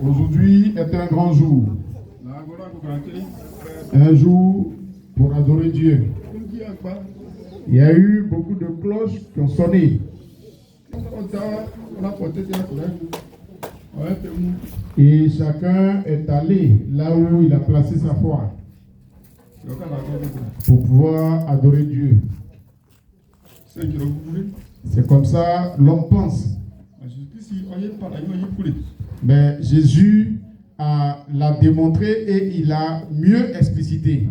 Aujourd'hui est un grand jour. Un jour pour adorer Dieu. Il y a eu beaucoup de cloches qui ont sonné. Et chacun est allé là où il a placé sa foi pour pouvoir adorer Dieu. C'est comme ça l'homme pense. Mais Jésus l'a démontré et il a mieux explicité.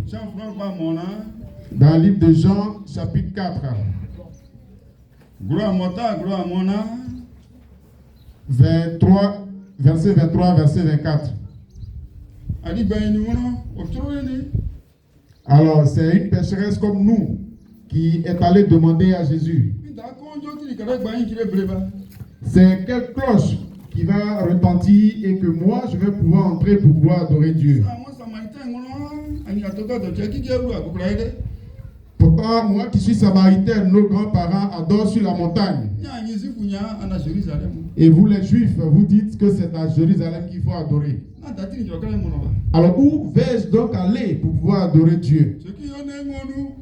Dans le livre de Jean, chapitre 4, verset 23, verset 24. Alors, c'est une pécheresse comme nous qui est allée demander à Jésus. C'est quelle cloche qui va retentir et que moi je vais pouvoir entrer pour pouvoir adorer Dieu. Pourtant, moi qui suis samaritain, nos grands-parents adorent sur la montagne. Et vous les Juifs, vous dites que c'est à Jérusalem qu'il faut adorer. Alors où vais-je donc aller pour pouvoir adorer Dieu?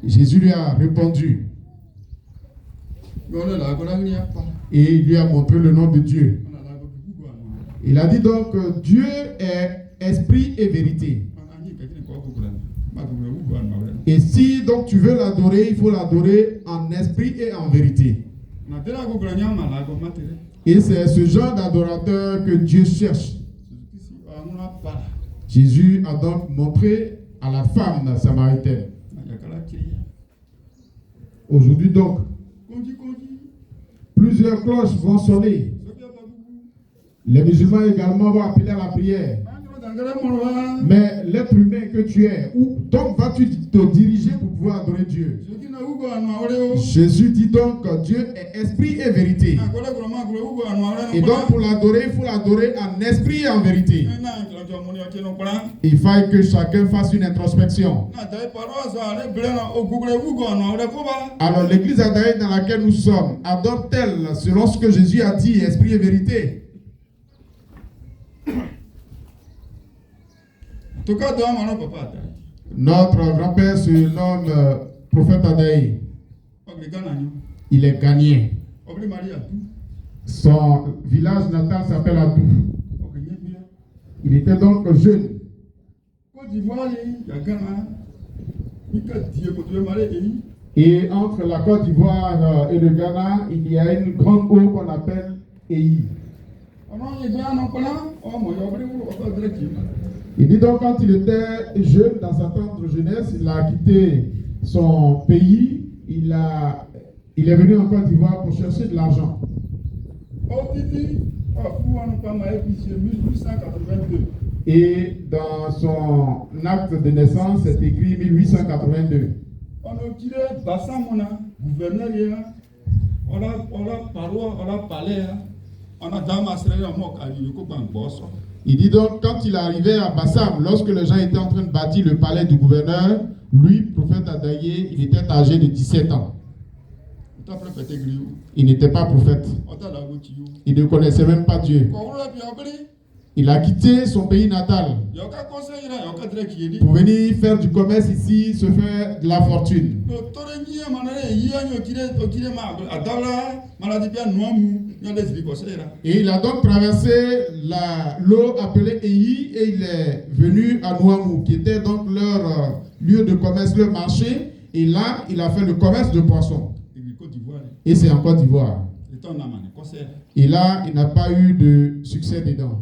Jésus lui a répondu. Et il lui a montré le nom de Dieu. Il a dit donc que Dieu est esprit et vérité. Et si donc tu veux l'adorer, il faut l'adorer en esprit et en vérité. Et c'est ce genre d'adorateur que Dieu cherche. Jésus a donc montré à la femme samaritaine. Aujourd'hui donc, plusieurs cloches vont sonner. Les musulmans également vont appeler à la prière. Mais l'être humain que tu es, où donc vas-tu te diriger pour pouvoir adorer Dieu? Jésus dit donc que Dieu est esprit et vérité. Et donc pour l'adorer, il faut l'adorer en esprit et en vérité. Il faut que chacun fasse une introspection. Alors l'église Adaï dans laquelle nous sommes, adore-t-elle selon ce que Jésus a dit, esprit et vérité? Notre grand-père se nomme prophète Adaï. Il est gagné. Son village natal s'appelle Adou. Il était donc jeune. Et entre la Côte d'Ivoire et le Ghana, il y a une grande eau qu'on appelle Eyi. Il dit donc quand il était jeune, dans sa tendre jeunesse, il a quitté son pays, il est venu en Côte d'Ivoire pour chercher de l'argent. Et dans son acte de naissance, c'est écrit 1882. Il dit donc, quand il arrivait à Bassam, lorsque les gens étaient en train de bâtir le palais du gouverneur, lui, prophète Adaïe, il était âgé de 17 ans. Il n'était pas prophète. Il ne connaissait même pas Dieu. Il a quitté son pays natal pour venir faire du commerce ici, se faire de la fortune. Et il a donc traversé l'eau appelée Eyi et il est venu à Nouamou, qui était donc leur lieu de commerce, leur marché. Et là, il a fait le commerce de poissons. Et c'est en Côte d'Ivoire. Et là, il n'a pas eu de succès dedans.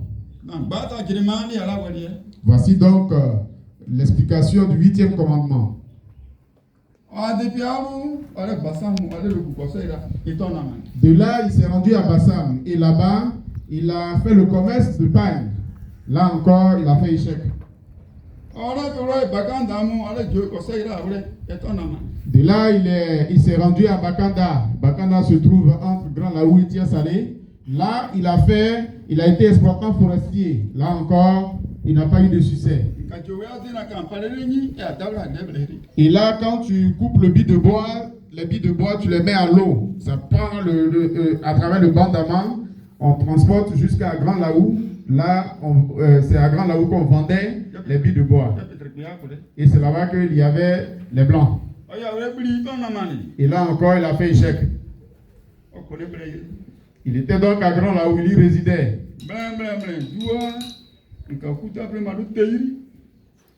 Voici donc l'explication du 8e commandement. De là, il s'est rendu à Bassam. Et là-bas, il a fait le commerce de pain. Là encore, il a fait échec. De là, il s'est rendu à Bakanda. Bakanda se trouve entre Grand Laou et Tia-Salé. Là, il a été exploitant forestier. Là encore, il n'a pas eu de succès. Et là, quand tu coupes le billes de bois, les billes de bois, tu les mets à l'eau. Ça prend à travers le banc d'amande. on transporte jusqu'à Grand Laou. Là, c'est à Grand Laou qu'on vendait les billes de bois. Et c'est là-bas qu'il y avait les blancs. Et là encore, il a fait échec. Il était donc à Grand Laou, il y résidait.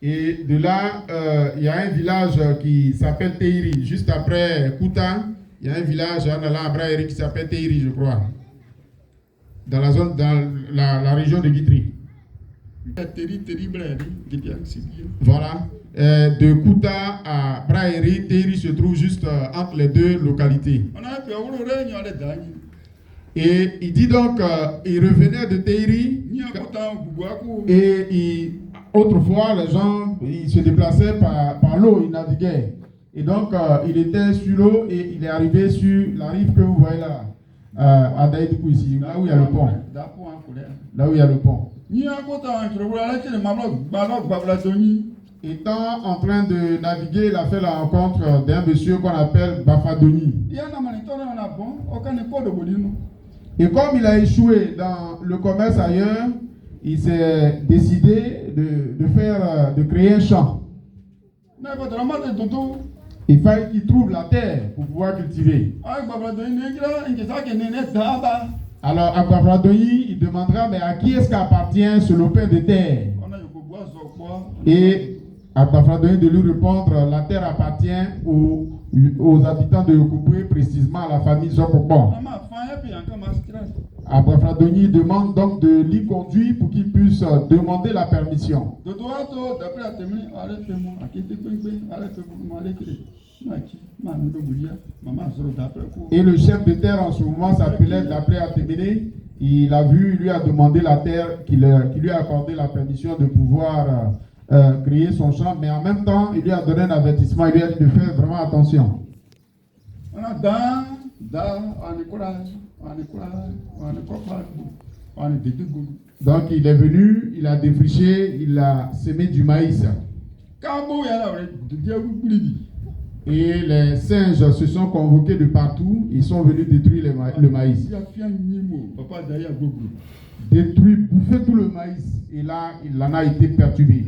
Et de là, il y a un village qui s'appelle Teiri. Juste après Kouta, il y a un village en allant à Braéry qui s'appelle Teiri, je crois. Dans la zone, dans la région de Guitry. Voilà. De Kouta à Braéry, Teiri se trouve juste entre les deux localités. Et il dit donc, il revenait de Teiri et autrefois, les gens ils se déplaçaient par l'eau, ils naviguaient. Et donc, il était sur l'eau et il est arrivé sur la rive que vous voyez là, à Daïdoukou ici, là où il y a le pont. Là où il y a le pont. Étant en train de naviguer, il a fait la rencontre d'un monsieur qu'on appelle Bafadoni. Et comme il a échoué dans le commerce ailleurs, il s'est décidé de créer un champ. Il fallait qu'il trouve la terre pour pouvoir cultiver. Alors, à Bafadoni, il demandera, mais à qui est-ce qu'appartient ce lopin de terre? Et à Bafadoni de lui répondre, la terre appartient aux habitants de Yokoupoé, précisément à la famille Zokokon. Bafadoni demande donc de l'y conduire pour qu'il puisse demander la permission. Et le chef de terre en ce moment s'appelait d'après Atéméné. Il a vu, il lui a demandé la terre, qui lui a accordé la permission de pouvoir créer son champ, mais en même temps, il lui a donné un avertissement, il lui a dit de faire vraiment attention. Donc il est venu, il a défriché, il a semé du maïs. Et les singes se sont convoqués de partout, ils sont venus détruire le maïs. Détruire, bouffer tout le maïs. Et là, il en a été perturbé.